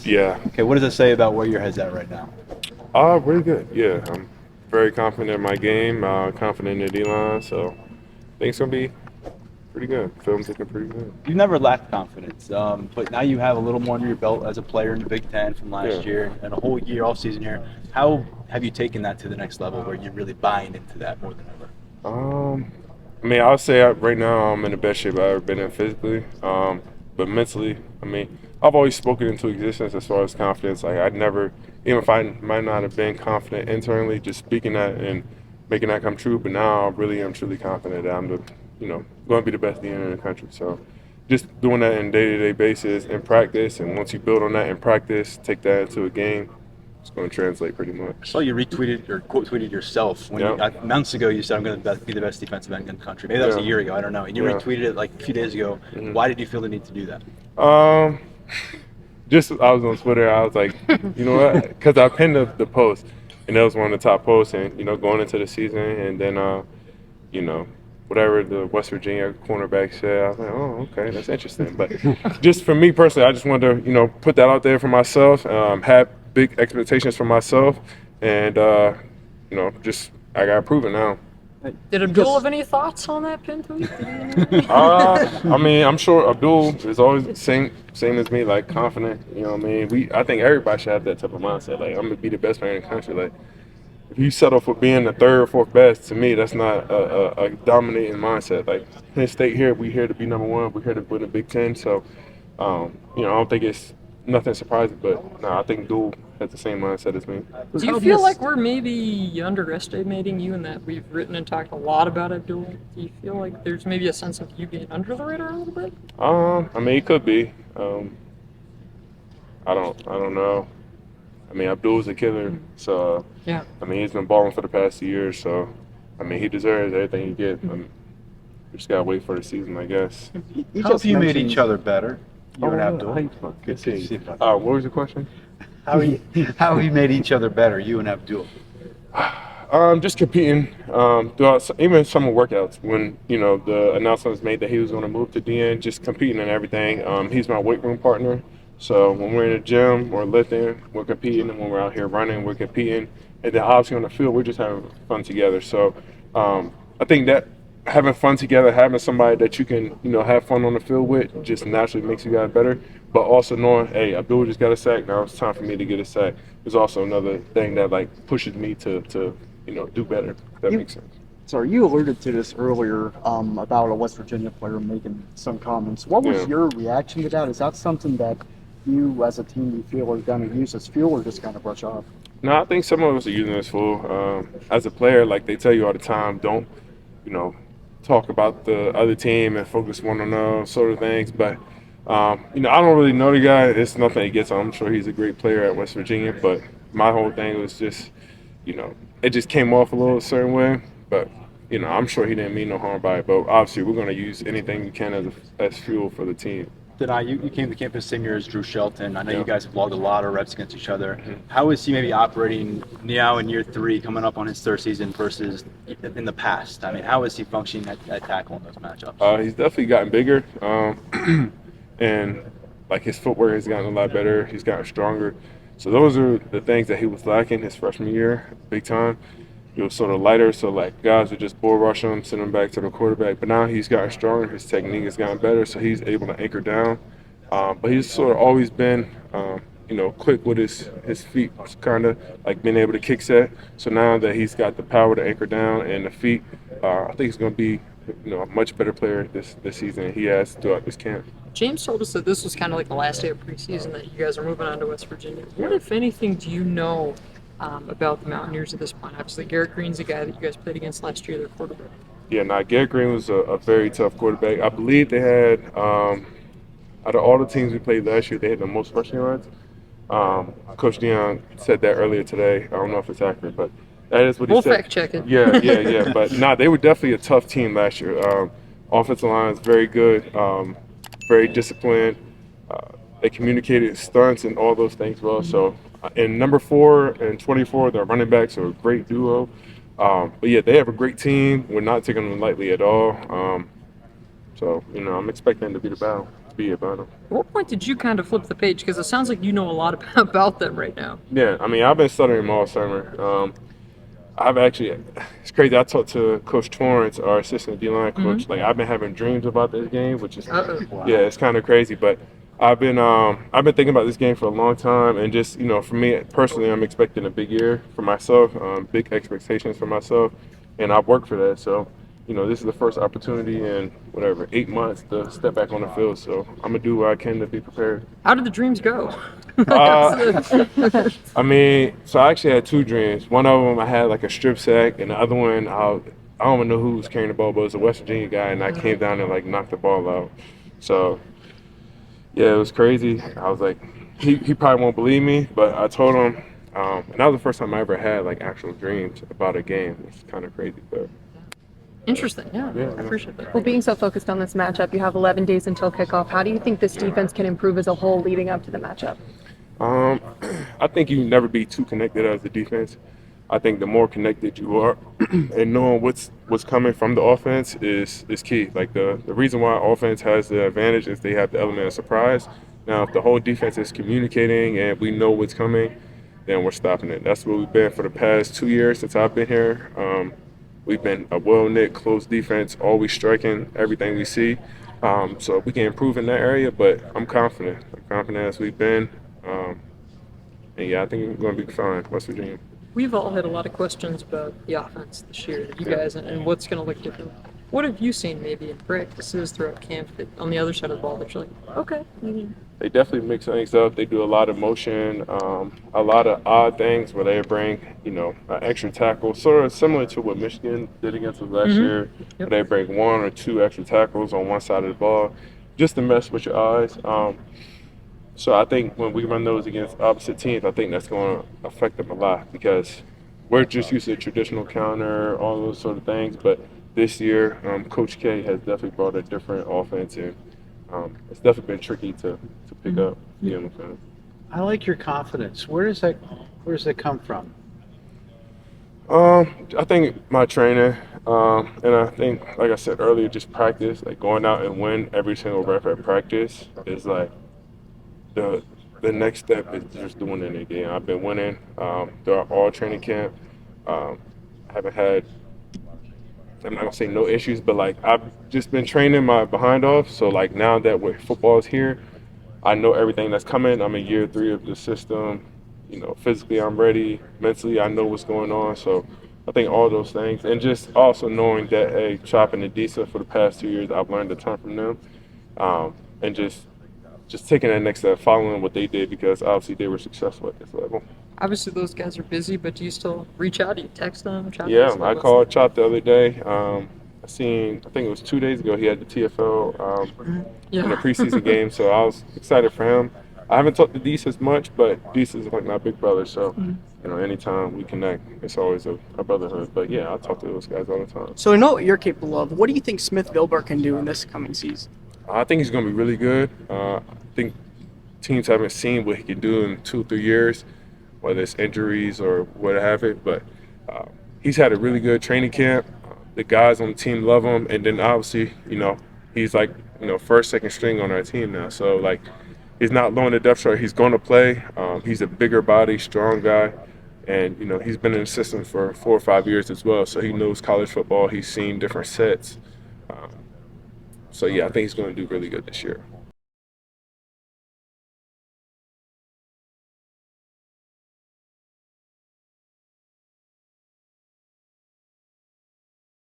Yeah. Okay, what does it say about where your head's at right now? Really good. Yeah, I'm very confident in my game, confident in the D-line, so I think it's going to be pretty good. Film's looking pretty good. You've never lacked confidence, but now you have a little more under your belt as a player in the Big Ten from last year and a whole year off season here. How have you taken that to the next level where you're really buying into that more than ever? I mean, I'll say right now I'm in the best shape I've ever been in physically, but mentally, I mean, I've always spoken into existence as far as confidence. Like I'd never, even if I might not have been confident internally, just speaking that and making that come true. But now I really am truly confident that I'm going to be the best DN in the country. So just doing that on a day-to-day basis in practice, and once you build on that in practice, take that into a game, it's going to translate pretty much. I saw you retweeted or quote tweeted yourself when months ago you said I'm going to be the best defensive end in the country. Maybe that was a year ago. I don't know. And you retweeted it like a few days ago. Mm-hmm. Why did you feel the need to do that? Just I was on Twitter. I was like, you know what? Because I pinned the post, and that was one of the top posts. And going into the season, and then whatever the West Virginia cornerback said, I was like, oh, okay, that's interesting. But just for me personally, I just wanted to put that out there for myself. Have big expectations for myself, and just I got to prove it now. Did Abdul have any thoughts on that pin tweet? I mean, I'm sure Abdul is always the same as me, like confident. You know what I mean? I think everybody should have that type of mindset. Like, I'm gonna be the best player in the country. Like, if you settle for being the third or fourth best, to me, that's not a dominating mindset. Like, Penn State here, we here to be number one. We're here to win the Big Ten. So, I don't think it's nothing surprising. But no, I think Abdul has the same mindset as me. Do you feel like we're maybe underestimating you in that we've written and talked a lot about Abdul? Do you feel like there's maybe a sense of you being under the radar a little bit? I mean, it could be. I don't know. I mean, Abdul's a killer, so yeah. I mean, he's been balling for the past 2 years, so I mean, he deserves everything he gets. We just gotta wait for the season, I guess. How have you made each other better? You and Abdul. Good to see you. What was the question? How have you made each other better, you and Abdul? Just competing throughout even summer workouts. When the announcement was made that he was going to move to DN, just competing in everything. He's my weight room partner, so when we're in the gym, we're lifting, we're competing, and when we're out here running, we're competing. And then obviously on the field, we're just having fun together. So I think that having fun together, having somebody that you can have fun on the field with, just naturally makes you guys better. But also knowing, hey, Abdul just got a sack. Now it's time for me to get a sack. Is also another thing that pushes me to do better. If that makes sense. So you alluded to this earlier about a West Virginia player making some comments. What was your reaction to that? Is that something that you as a team you feel are going to use as fuel or just kind of brush off? No, I think some of us are using it as fuel. As a player, like they tell you all the time, don't talk about the other team and focus on those sort of things. But I don't really know the guy. It's nothing against him. I'm sure he's a great player at West Virginia. But my whole thing was just, it just came off a little certain way. But I'm sure he didn't mean no harm by it. But obviously, we're going to use anything we can as fuel for the team. You came to campus same year as Drew Shelton. I know you guys have logged a lot of reps against each other. How is he maybe operating now in year 3, coming up on his third season versus in the past? I mean, how is he functioning at tackle in those matchups? He's definitely gotten bigger, and his footwork has gotten a lot better. He's gotten stronger. So those are the things that he was lacking his freshman year, big time. He was sort of lighter, so guys would just bull rush him, send him back to the quarterback. But now he's gotten stronger, his technique has gotten better, so he's able to anchor down. But he's sort of always been, quick with his feet, kind of being able to kick set. So now that he's got the power to anchor down and the feet, I think he's going to be, a much better player this season than he has throughout this camp. James told us that this was kind of like the last day of preseason that you guys are moving on to West Virginia. What, if anything, do you know about the Mountaineers at this point? Obviously, Garrett Green's a guy that you guys played against last year, their quarterback. Yeah, Garrett Green was a very tough quarterback. I believe they had, out of all the teams we played last year, they had the most rushing yards. Coach Dion said that earlier today. I don't know if it's accurate, but that is what he said. We'll fact check it. Yeah. But they were definitely a tough team last year. Offensive line is very good, very disciplined. They communicated stunts and all those things well. So, in number 4 and 24, their running backs are a great duo. But yeah, they have a great team. We're not taking them lightly at all. So, I'm expecting them to be the battle. be about them. At what point did you kind of flip the page? Because it sounds like you know a lot about them right now. Yeah, I mean, I've been studying them all summer. I've actually, it's crazy. I talked to Coach Torrance, our assistant D-line coach. Like, I've been having dreams about this game, which is, yeah, it's kind of crazy. But I've been thinking about this game for a long time, and just, for me personally, I'm expecting a big year for myself, big expectations for myself, and I've worked for that. So, this is the first opportunity in 8 months to step back on the field. So I'm gonna do what I can to be prepared. How did the dreams go? I mean, so I actually had two dreams. One of them I had like a strip sack, and the other one I don't even know who was carrying the ball, but it was a West Virginia guy, and I came down and like knocked the ball out. So yeah, it was crazy. I was like, he probably won't believe me, but I told him, and that was the first time I ever had like actual dreams about a game, which is kind of crazy, but. Interesting. Yeah, I appreciate that. Well, being so focused on this matchup, you have 11 days until kickoff. How do you think this defense can improve as a whole leading up to the matchup? I think you never be too connected as a defense. I think the more connected you are and knowing what's coming from the offense is key. Like the reason why offense has the advantage is they have the element of surprise. Now, if the whole defense is communicating and we know what's coming, then we're stopping it. That's what we've been for the past 2 years since I've been here. We've been a well-knit, close defense, always striking everything we see. So we can improve in that area, but I'm confident. I'm confident as we've been. And yeah, I think we're going to be fine, West Virginia. We've all had a lot of questions about the offense this year, you guys, and what's going to look different. What have you seen maybe in practices throughout camp that on the other side of the ball that you're like, okay, They definitely mix things up. They do a lot of motion, a lot of odd things where they bring, an extra tackle, sort of similar to what Michigan did against us last year. Where they bring 1 or 2 extra tackles on one side of the ball just to mess with your eyes. So I think when we run those against opposite teams, I think that's going to affect them a lot because we're just used to traditional counter, all those sort of things. But this year, Coach K has definitely brought a different offense, and it's definitely been tricky to pick up. I like your confidence. Where does that come from? I think my training, and I think, like I said earlier, just practice, like going out and win every single rep at practice is like the next step is just doing it in a game. I've been winning throughout all training camp. I haven't had, I'm not gonna say no issues, but like I've just been training my behind off. So like now that football is here, I know everything that's coming. I'm in year 3 of the system. Physically I'm ready. Mentally I know what's going on. So I think all those things, and just also knowing that, hey, Chop and Adisa for the past 2 years, I've learned a ton from them, and just taking that next step, following what they did because obviously they were successful at this level. obviously those guys are busy, but do you still reach out? Do you text them? Yeah, I called Chop the other day. I think it was 2 days ago, he had the TFL in the preseason game, so I was excited for him. I haven't talked to Deese as much, but Deese is like my big brother, so anytime we connect, it's always a brotherhood. But yeah, I talk to those guys all the time. So I know what you're capable of. What do you think Smith Vilber can do in this coming season? I think he's going to be really good. I think teams haven't seen what he can do in 2 or 3 years, whether it's injuries or what have it. But he's had a really good training camp. The guys on the team love him, and then obviously, he's like, first, second string on our team now. So like, he's not low in the depth chart. He's going to play. He's a bigger body, strong guy, and he's been in the system for 4 or 5 years as well. So he knows college football. He's seen different sets. So yeah, I think he's going to do really good this year.